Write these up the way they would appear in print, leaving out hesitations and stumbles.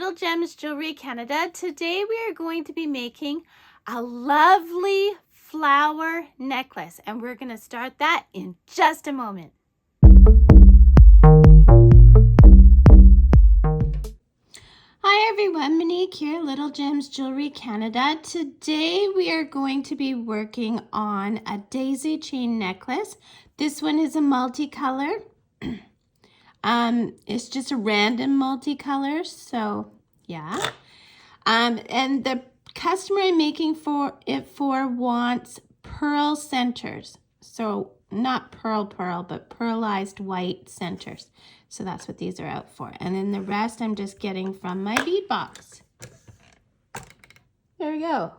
Little Gems Jewelry Canada. Today we are going to be making a lovely flower necklace, and we're going to start that in just a moment. Hi everyone, Monique here, Little Gems Jewelry Canada. Today we are going to be working on a daisy chain necklace. This one is a multicolor. It's just a random multicolor, so yeah. And the customer I'm making for wants pearl centers. So not pearl, but pearlized white centers. So that's what these are out for. And then the rest I'm just getting from my bead box. There we go.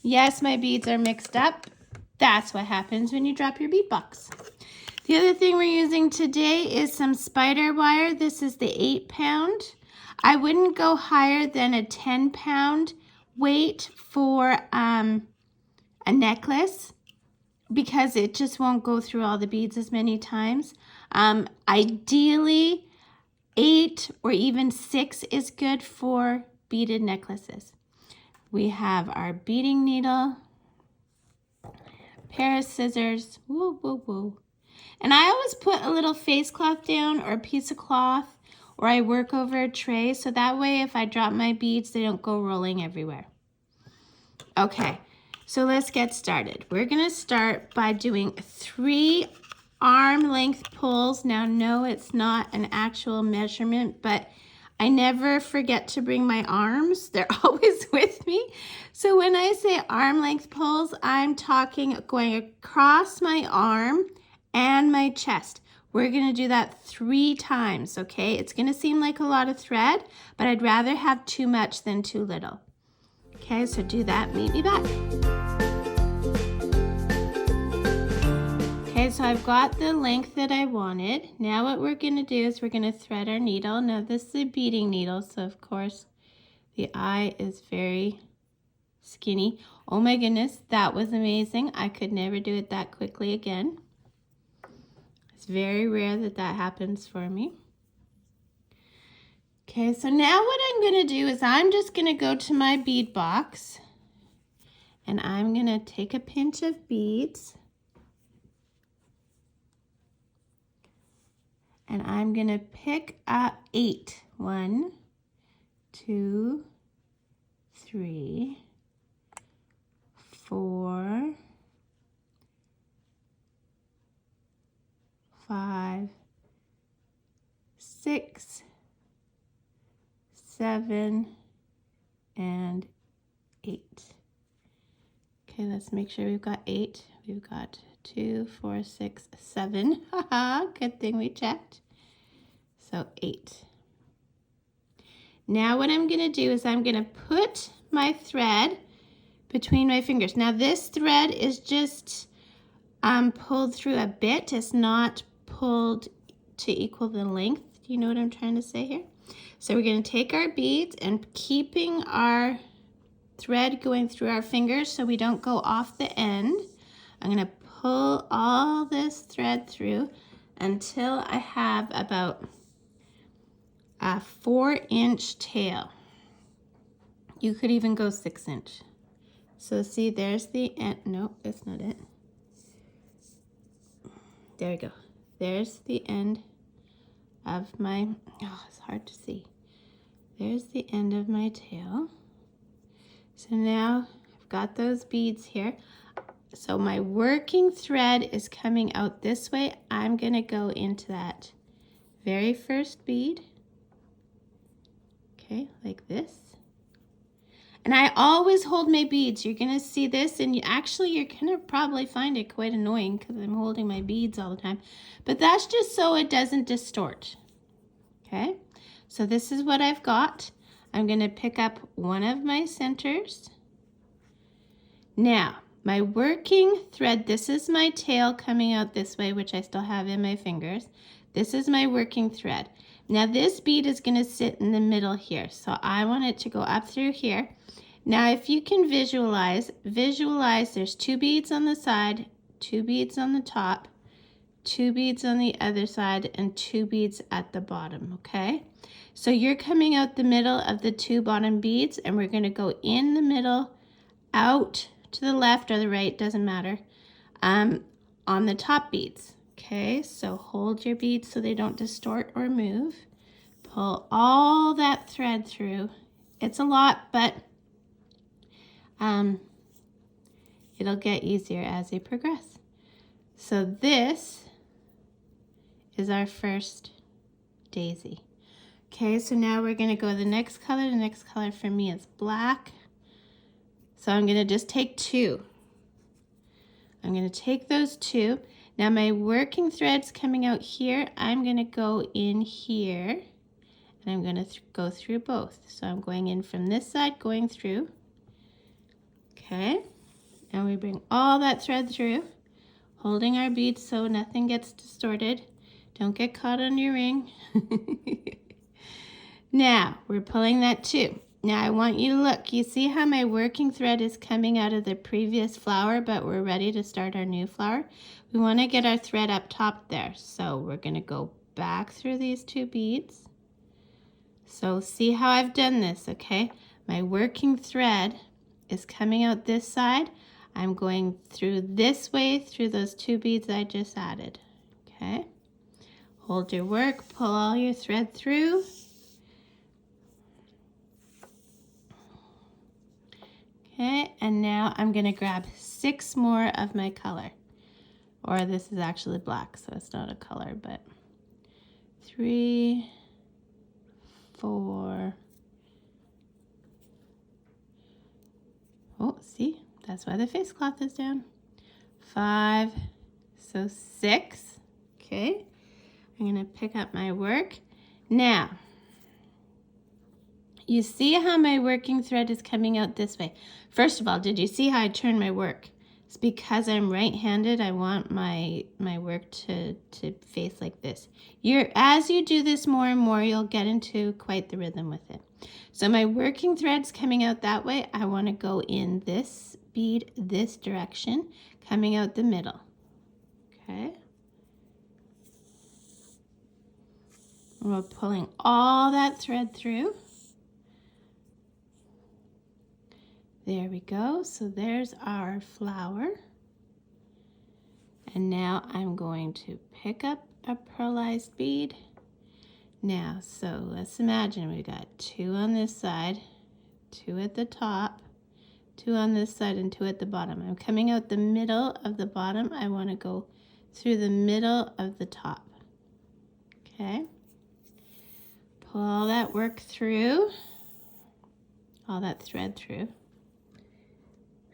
Yes, my beads are mixed up. That's what happens when you drop your bead box. The other thing we're using today is some spider wire. This is the 8-pound. I wouldn't go higher than a 10-pound weight for a necklace because it just won't go through all the beads as many times. Ideally, 8 or even 6 is good for beaded necklaces. We have our beading needle, pair of scissors, woo, woo, woo. And I always put a little face cloth down or a piece of cloth, or I work over a tray, so that way if I drop my beads, they don't go rolling everywhere. Okay, so let's get started. We're gonna start by doing 3 arm length pulls. Now, no, it's not an actual measurement, but I never forget to bring my arms. They're always with me. So when I say arm length pulls, I'm talking going across my arm and my chest. We're gonna do that 3 times, okay? It's gonna seem like a lot of thread, but I'd rather have too much than too little. Okay, so do that, meet me back. Okay, so I've got the length that I wanted. Now what we're gonna do is we're gonna thread our needle. Now this is a beading needle, so of course the eye is very skinny. Oh my goodness, that was amazing. I could never do it that quickly again. It's very rare that that happens for me. Okay, so now what I'm gonna do is I'm just gonna go to my bead box and I'm gonna take a pinch of beads and I'm gonna pick up 8. 1, 2, 3, 4, 5, 6, 7, and 8. Okay, let's make sure we've got 8. We've got 2, 4, 6, 7. Haha, good thing we checked. So 8. Now what I'm gonna do is I'm gonna put my thread between my fingers. Now this thread is just pulled through a bit. It's not pulled to equal the length. Do you know what I'm trying to say here? So we're going to take our beads and keeping our thread going through our fingers so we don't go off the end. I'm going to pull all this thread through until I have about a 4-inch tail. You could even go 6-inch. So see, there's the end. Nope, that's not it. There we go. There's the end of my, oh, it's hard to see. There's the end of my tail. So now I've got those beads here. So my working thread is coming out this way. I'm gonna go into that very first bead. Okay, like this. And I always hold my beads. You're gonna see this and you're gonna probably find it quite annoying because I'm holding my beads all the time. But that's just so it doesn't distort. Okay, so this is what I've got. I'm gonna pick up one of my centers. Now, my working thread, this is my tail coming out this way, which I still have in my fingers. This is my working thread. Now this bead is gonna sit in the middle here. So I want it to go up through here. Now if you can visualize there's 2 beads on the side, 2 beads on the top, 2 beads on the other side, and 2 beads at the bottom, okay? So you're coming out the middle of the 2 bottom beads, and we're going to go in the middle, out to the left or the right, doesn't matter, on the top beads. Okay, so hold your beads so they don't distort or move. Pull all that thread through. It's a lot, but it'll get easier as they progress. So this is our first daisy. Okay, so now we're going to go the next color. The next color for me is black. So I'm going to just take 2. I'm going to take those 2. Now my working thread's coming out here. I'm going to go in here, and I'm going to go through both. So I'm going in from this side, going through. Okay, and we bring all that thread through, holding our beads so nothing gets distorted. Don't get caught on your ring. Now we're pulling that 2. Now I want you to look. You see how my working thread is coming out of the previous flower, but we're ready to start our new flower? We want to get our thread up top there. So we're going to go back through these 2 beads. So see how I've done this, okay? My working thread is coming out this side. I'm going through this way through those 2 beads I just added, okay? Hold your work, pull all your thread through. Okay, and now I'm going to grab 6 more of my color. Or this is actually black, so it's not a color, but 3, 4. Oh, see? That's why the face cloth is down. 5, so 6. Okay, I'm going to pick up my work. Now, you see how my working thread is coming out this way. First of all, did you see how I turn my work? It's because I'm right-handed. I want my work to face like this. As you do this more and more, you'll get into quite the rhythm with it. So my working thread's coming out that way. I want to go in this bead, this direction, coming out the middle. Okay. We're pulling all that thread through. There we go. So there's our flower. And now I'm going to pick up a pearlized bead. Now, so let's imagine we got 2 on this side, 2 at the top, 2 on this side, and 2 at the bottom. I'm coming out the middle of the bottom. I want to go through the middle of the top. Okay. Pull all that work through, all that thread through.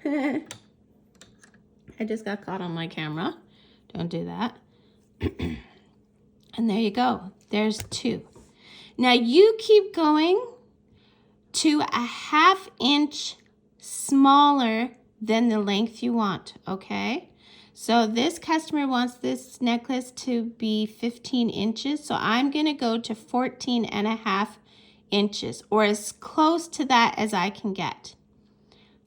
I just got caught on my camera. Don't do that. And there you go. There's 2. Now you keep going to a 1/2 inch smaller than the length you want, okay? So this customer wants this necklace to be 15 inches. So I'm going to go to 14.5 inches, or as close to that as I can get.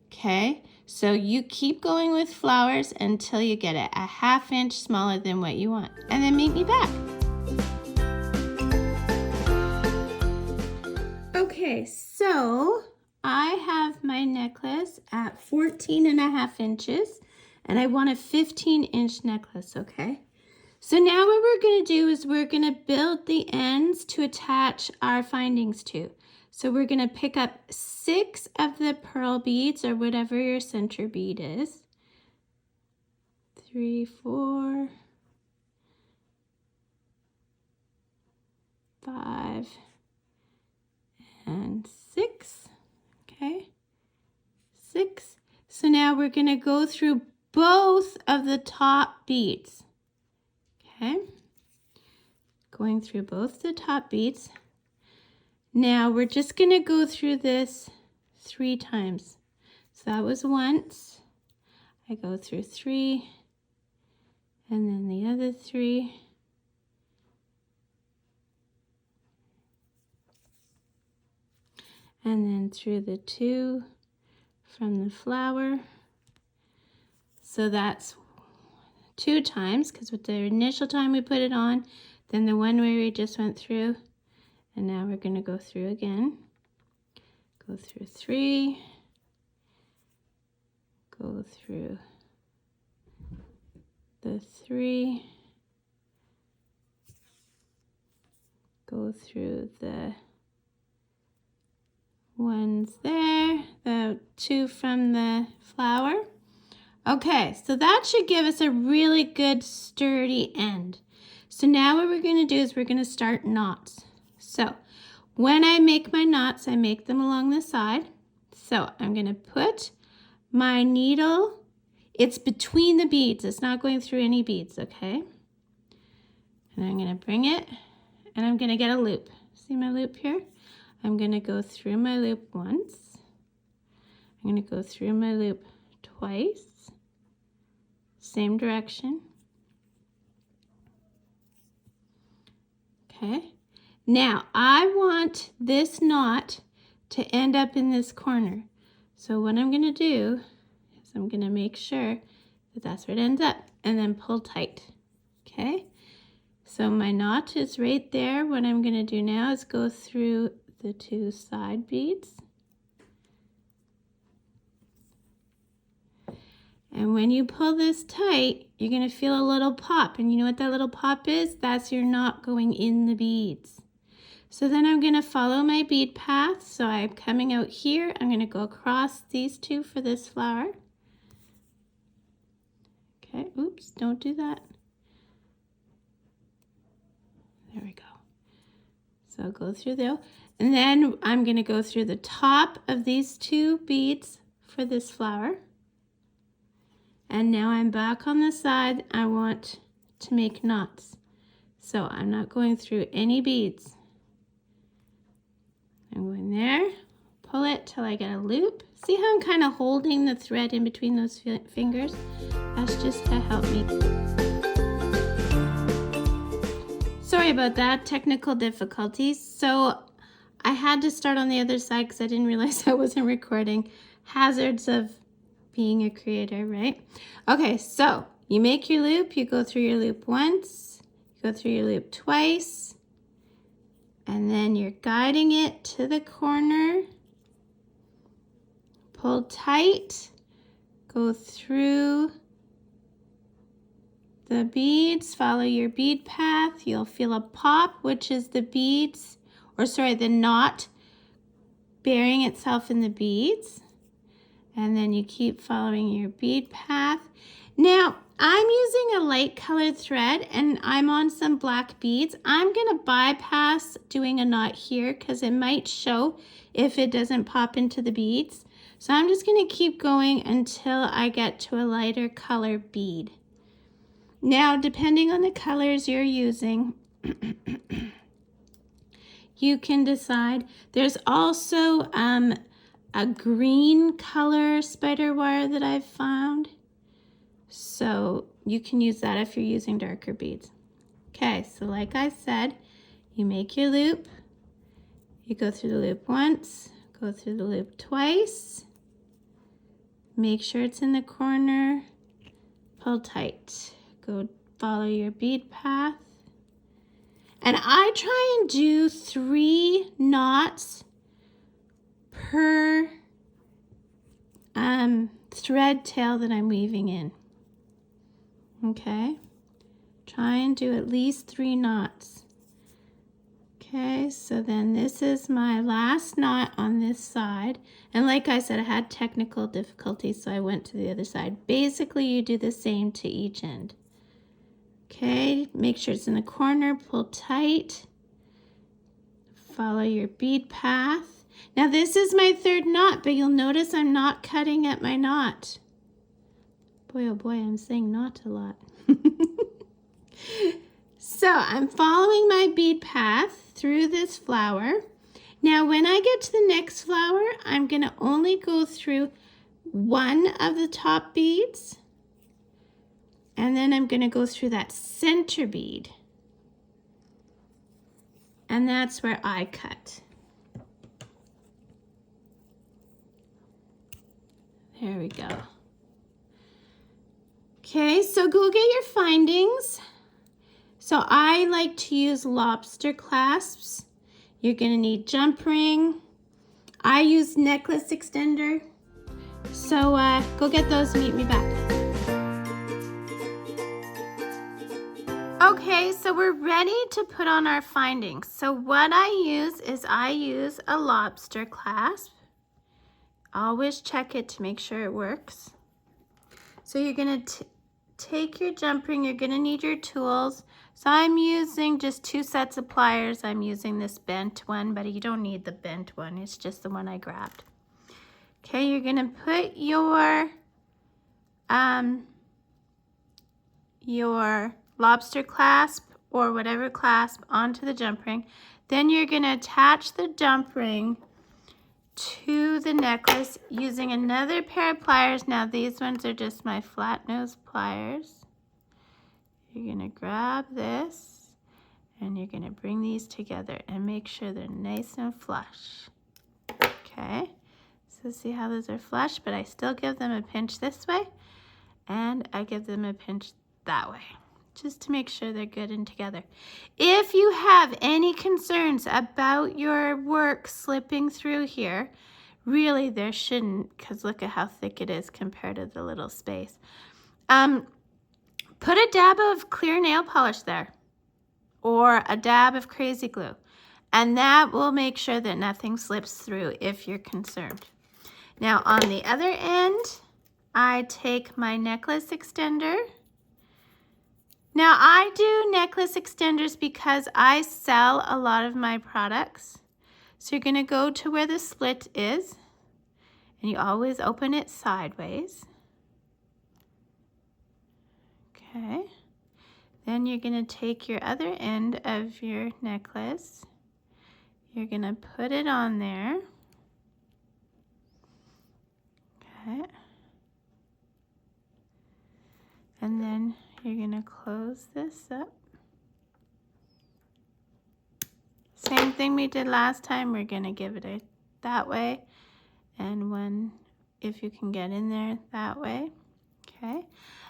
Okay, so you keep going with flowers until you get it a 1/2 inch smaller than what you want, and then meet me back. Okay, so I have my necklace at 14.5 inches, and I want a 15-inch necklace, okay? So now what we're going to do is we're going to build the ends to attach our findings to. So we're going to pick up 6 of the pearl beads, or whatever your center bead is. 3, 4, 5, and 6. Okay, 6. So now we're going to go through both of the top beads. Okay, going through both the top beads. Now we're just going to go through this 3 times. So that was once. I go through 3, and then the other 3. And then through the 2 from the flower. So that's 2 times, because with the initial time we put it on, then the one where we just went through, and now we're going to go through again. Go through 3, go through the 3, go through the ones there, the 2 from the flower. Okay, so that should give us a really good sturdy end. So now what we're going to do is we're going to start knots. So when I make my knots, I make them along the side. So I'm going to put my needle, it's between the beads, it's not going through any beads, okay? And I'm going to bring it, and I'm going to get a loop. See my loop here? I'm going to go through my loop once. I'm going to go through my loop twice. Same direction. Okay. Now I want this knot to end up in this corner. So what I'm going to do is I'm going to make sure that that's where it ends up, and then pull tight. Okay. So my knot is right there. What I'm going to do now is go through the 2 side beads. And when you pull this tight, you're going to feel a little pop. And you know what that little pop is? That's your knot going in the beads. So then I'm going to follow my bead path. So I'm coming out here. I'm going to go across these 2 for this flower. Okay, oops, don't do that. There we go. So I'll go through there. And then I'm going to go through the top of these 2 beads for this flower. And now I'm back on the side. I want to make knots. So I'm not going through any beads. I'm going there, pull it till I get a loop. See how I'm kind of holding the thread in between those fingers? That's just to help me. Sorry about that, technical difficulties. So I had to start on the other side because I didn't realize I wasn't recording. Hazards of being a creator, right? Okay, so you make your loop, you go through your loop once, you go through your loop twice, and then you're guiding it to the corner. Pull tight, go through the beads, follow your bead path. You'll feel a pop, which is the beads, or sorry, the knot burying itself in the beads. And then you keep following your bead path. Now, I'm using a light colored thread and I'm on some black beads. I'm gonna bypass doing a knot here because it might show if it doesn't pop into the beads. So I'm just gonna keep going until I get to a lighter color bead. Now, depending on the colors you're using, you can decide. There's also a green color spider wire that I've found. So you can use that if you're using darker beads. Okay, so like I said, you make your loop, you go through the loop once, go through the loop twice, make sure it's in the corner, pull tight, go follow your bead path. And I try and do 3 knots per thread tail that I'm weaving in. Okay, try and do at least 3 knots. Okay, so then this is my last knot on this side. And like I said, I had technical difficulties, so I went to the other side. Basically, you do the same to each end. Okay, make sure it's in the corner, pull tight, follow your bead path. Now this is my 3rd knot, but you'll notice I'm not cutting at my knot. Boy, oh boy, I'm saying knot a lot. So I'm following my bead path through this flower. Now when I get to the next flower, I'm gonna only go through 1 of the top beads, and then I'm gonna go through that center bead. And that's where I cut. There we go. Okay, so go get your findings. So I like to use lobster clasps. You're gonna need jump ring. I use necklace extender. So go get those and meet me back. Okay, so we're ready to put on our findings. So what I use a lobster clasp. Always check it to make sure it works. So you're gonna take your jump ring, you're gonna need your tools. So I'm using just 2 sets of pliers. I'm using this bent one, but you don't need the bent one. It's just the one I grabbed. Okay, you're gonna put your lobster clasp or whatever clasp onto the jump ring. Then you're gonna attach the jump ring to the necklace using another pair of pliers. Now these ones are just my flat nose pliers. You're gonna grab this and you're gonna bring these together and make sure they're nice and flush. Okay, so see how those are flush, but I still give them a pinch this way and I give them a pinch that way, just to make sure they're good and together. If you have any concerns about your work slipping through here, really there shouldn't, because look at how thick it is compared to the little space. Put a dab of clear nail polish there or a dab of crazy glue, and that will make sure that nothing slips through if you're concerned. Now on the other end, I take my necklace extender. Now I do necklace extenders because I sell a lot of my products. So you're gonna go to where the slit is and you always open it sideways. Okay. Then you're gonna take your other end of your necklace. You're gonna put it on there. Okay. And then you're gonna close this up. Same thing we did last time. We're gonna give it that way, and one, if you can get in there that way. Okay.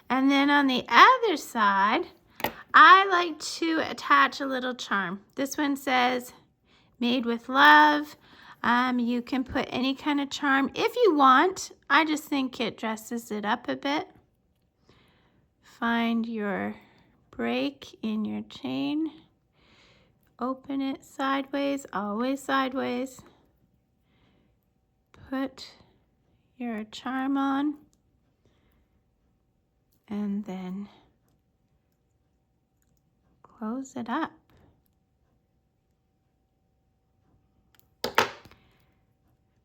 And then on the other side, I like to attach a little charm. This one says, made with love. You can put any kind of charm if you want. I just think it dresses it up a bit. Find your break in your chain. Open it sideways, always sideways. Put your charm on. And then close it up.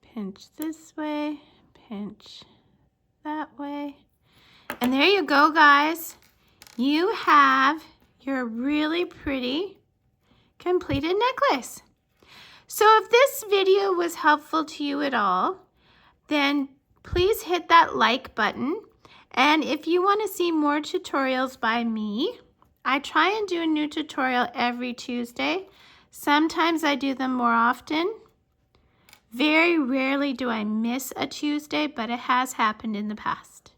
Pinch this way, pinch that way. And there you go, guys. You have your really pretty completed necklace. So if this video was helpful to you at all, then please hit that like button. And if you want to see more tutorials by me, I try and do a new tutorial every Tuesday. Sometimes I do them more often. Very rarely do I miss a Tuesday, but it has happened in the past.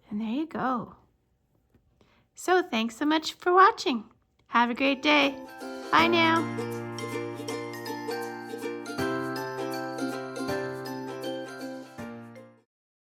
And there you go. So thanks so much for watching. Have a great day. Bye now.